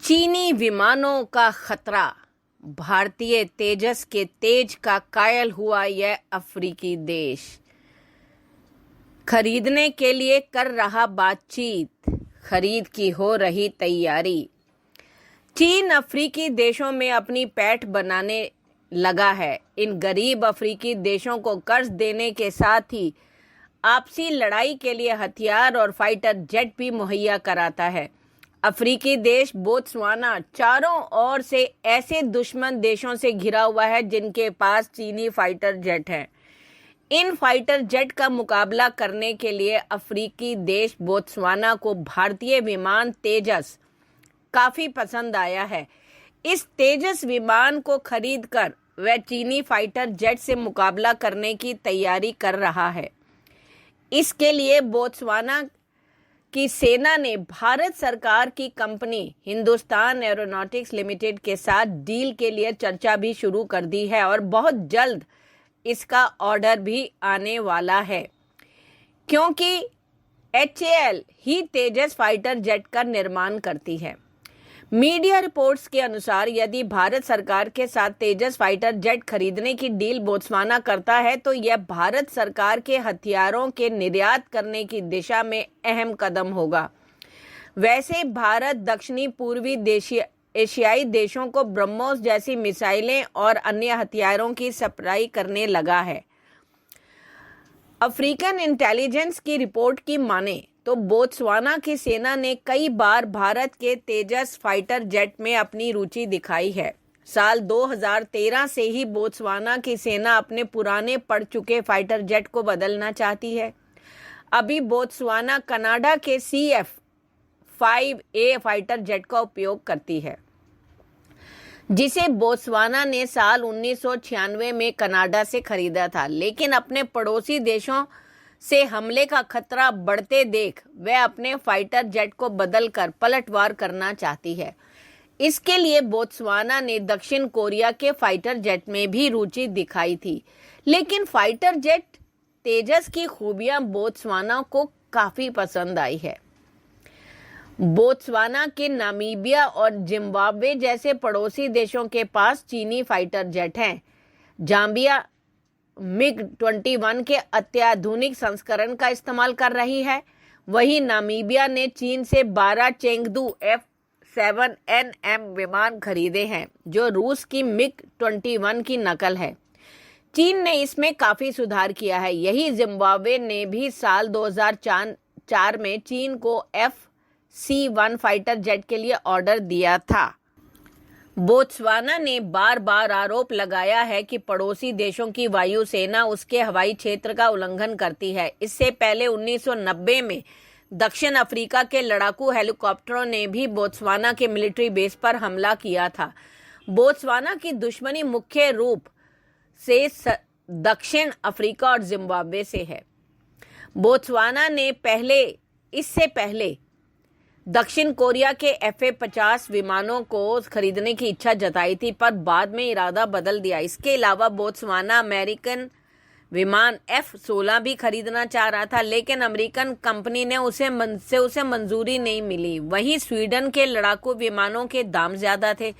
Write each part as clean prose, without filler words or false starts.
चीनी विमानों का खतरा, भारतीय तेजस के तेज का कायल हुआ यह अफ्रीकी देश। खरीदने के लिए कर रहा बातचीत, खरीद की हो रही तैयारी। चीन अफ्रीकी देशों में अपनी पैठ बनाने लगा है। इन गरीब अफ्रीकी देशों को कर्ज देने के साथ ही आपसी लड़ाई के लिए हथियार और फाइटर जेट भी मुहैया कराता है। अफ्रीकी देश बोत्सवाना चारों ओर से ऐसे दुश्मन देशों से घिरा हुआ है जिनके पास चीनी फाइटर जेट हैं। इन फाइटर जेट का मुकाबला करने के लिए अफ्रीकी देश बोत्सवाना को भारतीय विमान तेजस काफी पसंद आया है। इस तेजस विमान को खरीदकर वह चीनी फाइटर जेट से मुकाबला करने की तैयारी कर रहा है। इसके लिए बोत्सवाना की सेना ने भारत सरकार की कंपनी हिंदुस्तान एरोनॉटिक्स लिमिटेड के साथ डील के लिए चर्चा भी शुरू कर दी है और बहुत जल्द इसका ऑर्डर भी आने वाला है, क्योंकि HAL ही तेजस फाइटर जेट का निर्माण करती है। मीडिया रिपोर्ट्स के अनुसार यदि भारत सरकार के साथ तेजस फाइटर जेट खरीदने की डील बोत्सवाना करता है तो यह भारत सरकार के हथियारों के निर्यात करने की दिशा में अहम कदम होगा। वैसे भारत दक्षिणी पूर्वी एशियाई देशों को ब्रह्मोस जैसी मिसाइलें और अन्य हथियारों की सप्लाई करने लगा है। अफ्रीकन इंटेलिजेंस की रिपोर्ट की माने तो बोत्सवाना की सेना ने कई बार भारत के तेजस फाइटर जेट में अपनी रुचि दिखाई है। साल 2013 से ही बोत्सवाना की सेना अपने पुराने पड़ चुके फाइटर जेट को बदलना चाहती है। अभी बोत्सवाना कनाडा के CF-5A फाइटर जेट का उपयोग करती है, जिसे बोत्सवाना ने साल 1996 में कनाडा से खरीदा था, लेकिन अपने पड़ोसी देशों से हमले का खतरा बढ़ते देख वह अपने फाइटर जेट को बदलकर पलटवार करना चाहती है। इसके लिए बोत्सवाना ने दक्षिण कोरिया के फाइटर जेट में भी रुचि दिखाई थी, लेकिन फाइटर जेट तेजस की खूबियां बोत्सवाना को काफी पसंद आई है। बोत्सवाना के नामीबिया और जिम्बाब्वे जैसे पड़ोसी देशों के पास चीनी फाइटर जेट हैं। जाम्बिया MiG-21 के अत्याधुनिक संस्करण का इस्तेमाल कर रही है। वहीं नामीबिया ने चीन से 12 चेंगदू F-7NM विमान खरीदे हैं, जो रूस की MiG-21 की नकल है। चीन ने इसमें काफी सुधार किया है। यही जिम्बाब्वे ने भी साल 2004 में चीन को FC-1 फाइटर जेट के लिए ऑर्डर दिया था। बोत्सवाना ने बार बार आरोप लगाया है कि पड़ोसी देशों की वायुसेना उसके हवाई क्षेत्र का उल्लंघन करती है। इससे पहले 1990 में दक्षिण अफ्रीका के लड़ाकू हेलीकॉप्टरों ने भी बोत्सवाना के मिलिट्री बेस पर हमला किया था। बोत्सवाना की दुश्मनी मुख्य रूप से दक्षिण अफ्रीका और जिम्बाब्वे से है। बोत्सवाना ने इससे पहले दक्षिण कोरिया के FA-50 विमानों को खरीदने की इच्छा जताई थी, पर बाद में इरादा बदल दिया। इसके अलावा बोत्सवाना अमेरिकन विमान F-16 भी खरीदना चाह रहा था, लेकिन अमेरिकन कंपनी ने उसे मंजूरी नहीं मिली। वहीं स्वीडन के लड़ाकू विमानों के दाम ज्यादा थे।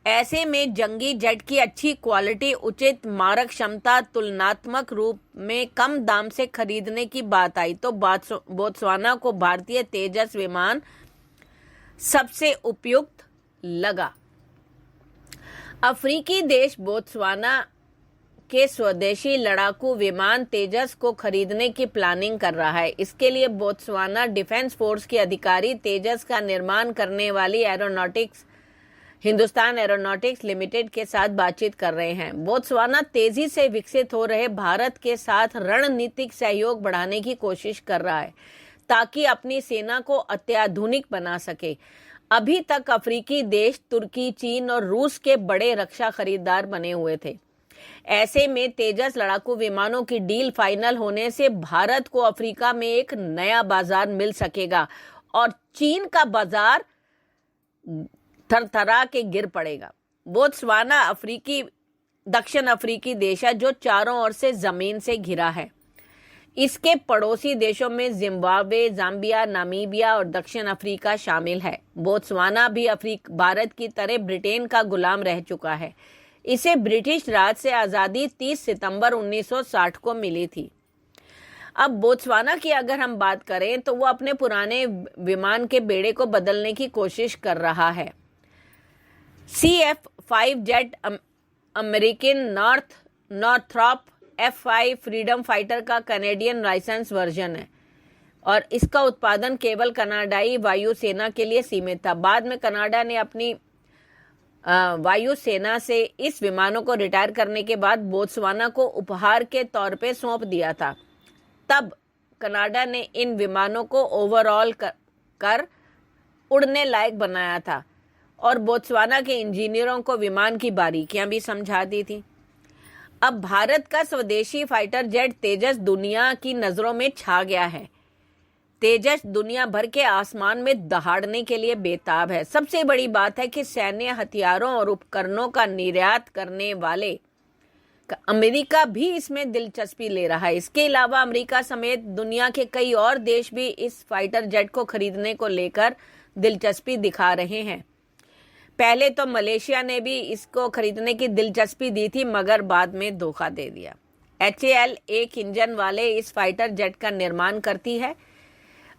ऐसे में जंगी जेट की अच्छी क्वालिटी, उचित मारक क्षमता, तुलनात्मक रूप में कम दाम से खरीदने की बात आई तो बोत्सवाना को भारतीय तेजस विमान सबसे उपयुक्त लगा। अफ्रीकी देश बोत्सवाना के स्वदेशी लड़ाकू विमान तेजस को खरीदने की प्लानिंग कर रहा है। इसके लिए बोत्सवाना डिफेंस फोर्स के अधिकारी तेजस का निर्माण करने वाली हिंदुस्तान एरोनॉटिक्स लिमिटेड के साथ बातचीत कर रहे हैं। बोत्सवाना तेजी से विकसित हो रहे भारत के साथ रणनीतिक सहयोग बढ़ाने की कोशिश कर रहा है, ताकि अपनी सेना को अत्याधुनिक बना सके। अभी तक अफ्रीकी देश तुर्की, चीन और रूस के बड़े रक्षा खरीदार बने हुए थे। ऐसे में तेजस लड़ाकू विमानों की डील फाइनल होने से भारत को अफ्रीका में एक नया बाजार मिल सकेगा और चीन का बाजार थरथरा के गिर पड़ेगा। बोत्सवाना दक्षिण अफ्रीकी देश है जो चारों ओर से जमीन से घिरा है। इसके पड़ोसी देशों में जिम्बाब्वे, जाम्बिया, नामीबिया और दक्षिण अफ्रीका शामिल है। बोत्सवाना भी भारत की तरह ब्रिटेन का गुलाम रह चुका है। इसे ब्रिटिश राज से आज़ादी 30 सितंबर 1960 को मिली थी। अब बोत्सवाना की अगर हम बात करें तो वो अपने पुराने विमान के बेड़े को बदलने की कोशिश कर रहा है। CF-5 jet American Northrop F-5 freedom fighter का कनाडियन लाइसेंस वर्जन है और इसका उत्पादन केवल कनाडाई वायुसेना के लिए सीमित था। बाद में कनाडा ने अपनी वायुसेना से इस विमानों को रिटायर करने के बाद बोत्सवाना को उपहार के तौर पे सौंप दिया था। तब कनाडा ने इन विमानों को ओवरऑल कर उड़ने लायक बनाया था और बोत्सवाना के इंजीनियरों को विमान की बारीकियां भी समझा दी थी। अब भारत का स्वदेशी फाइटर जेट तेजस दुनिया की नजरों में छा गया है। तेजस दुनिया भर के आसमान में दहाड़ने के लिए बेताब है। सबसे बड़ी बात है कि सैन्य हथियारों और उपकरणों का निर्यात करने वाले अमेरिका भी इसमें दिलचस्पी ले रहा है। इसके अलावा अमेरिका समेत दुनिया के कई और देश भी इस फाइटर जेट को खरीदने को लेकर दिलचस्पी दिखा रहे हैं। पहले तो मलेशिया ने भी इसको खरीदने की दिलचस्पी दी थी, मगर बाद में धोखा दे दिया। HAL एक इंजन वाले इस फाइटर जेट का निर्माण करती है।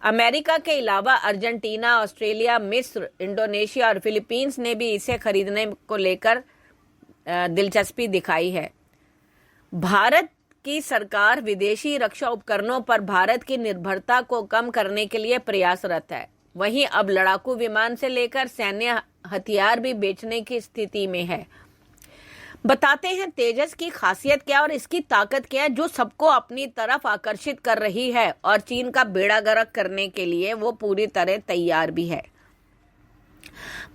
अमेरिका के अलावा अर्जेंटीना, ऑस्ट्रेलिया, मिस्र, इंडोनेशिया और फिलीपींस ने भी इसे खरीदने को लेकर दिलचस्पी दिखाई है। भारत की सरकार विदेशी रक्षा उपकरणों पर भारत की निर्भरता को कम करने के लिए प्रयासरत है। वहीं अब लड़ाकू विमान से लेकर सैन्य हथियार भी बेचने की स्थिति में है। बताते हैं तेजस की खासियत क्या और इसकी ताकत क्या है जो सबको अपनी तरफ आकर्षित कर रही है और चीन का बेड़ा गर्क करने के लिए वो पूरी तरह तैयार भी है।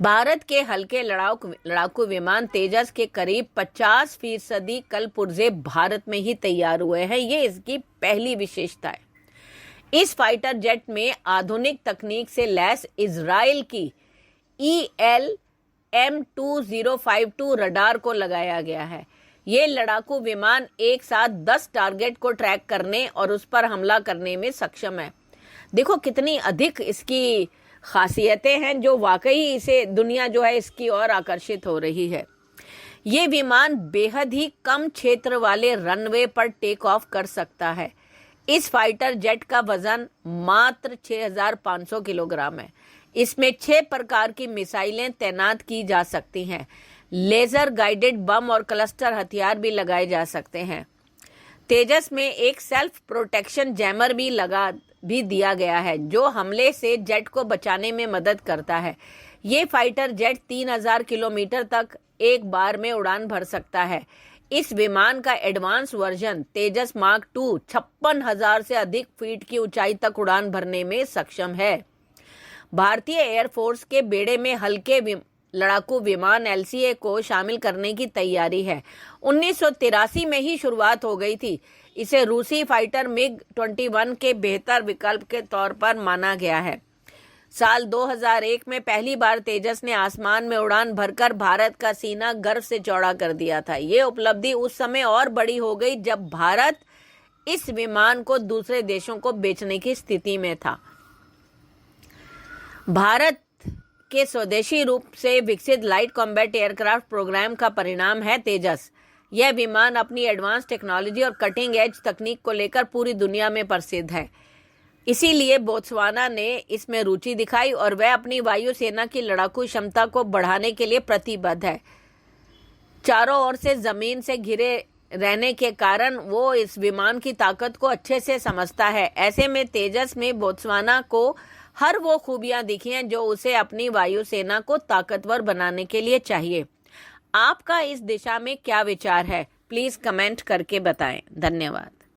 भारत के हल्के लड़ाकू विमान तेजस के करीब 50% कल पुर्जे भारत में ही तैयार हुए हैं। ये इसकी पहली विशेषता है। इस फाइटर जेट में आधुनिक तकनीक से लैस इजराइल की ELM-2052 रडार को लगाया गया है। ये लड़ाकू विमान एक साथ 10 टारगेट को ट्रैक करने और उस पर हमला करने में सक्षम है। देखो कितनी अधिक इसकी खासियतें हैं जो वाकई इसे दुनिया जो है इसकी ओर आकर्षित हो रही है। ये विमान बेहद ही कम क्षेत्र वाले रनवे पर टेक ऑफ कर सकता है। इस फाइटर जेट का वजन मात्र 6500 किलोग्राम है। इसमें 6 प्रकार की मिसाइलें तैनात की जा सकती हैं। लेजर गाइडेड बम और क्लस्टर हथियार भी लगाए जा सकते हैं। तेजस में एक सेल्फ प्रोटेक्शन जैमर भी दिया गया है जो हमले से जेट को बचाने में मदद करता है। ये फाइटर जेट 3000 किलोमीटर तक एक बार में उड़ान भर सकता है। इस विमान का एडवांस वर्जन तेजस मार्क 2 56,000 से अधिक फीट की ऊंचाई तक उड़ान भरने में सक्षम है। भारतीय एयरफोर्स के बेड़े में हल्के लड़ाकू विमान LCA को शामिल करने की तैयारी है। 1983 में ही शुरुआत हो गई थी। इसे रूसी फाइटर MiG-21 के बेहतर विकल्प के तौर पर माना गया है। साल 2001 में पहली बार तेजस ने आसमान में उड़ान भरकर भारत का सीना गर्व से चौड़ा कर दिया था। ये उपलब्धि उस समय और बड़ी हो गई जब भारत इस विमान को दूसरे देशों को बेचने की स्थिति में था। भारत के स्वदेशी रूप से विकसित लाइट कॉम्बैट एयरक्राफ्ट प्रोग्राम का परिणाम है तेजस। यह विमान अपनी एडवांस टेक्नोलॉजी और कटिंग एज तकनीक को लेकर पूरी दुनिया में प्रसिद्ध है। इसीलिए बोत्सवाना ने इसमें रुचि दिखाई और वह अपनी वायुसेना की लड़ाकू क्षमता को बढ़ाने के लिए प्रतिबद्ध है। चारों ओर से जमीन से घिरे रहने के कारण वो इस विमान की ताकत को अच्छे से समझता है। ऐसे में तेजस में बोत्सवाना को हर वो खूबियां दिखी हैं जो उसे अपनी वायुसेना को ताकतवर बनाने के लिए चाहिए। आपका इस दिशा में क्या विचार है? प्लीज कमेंट करके बताएं। धन्यवाद।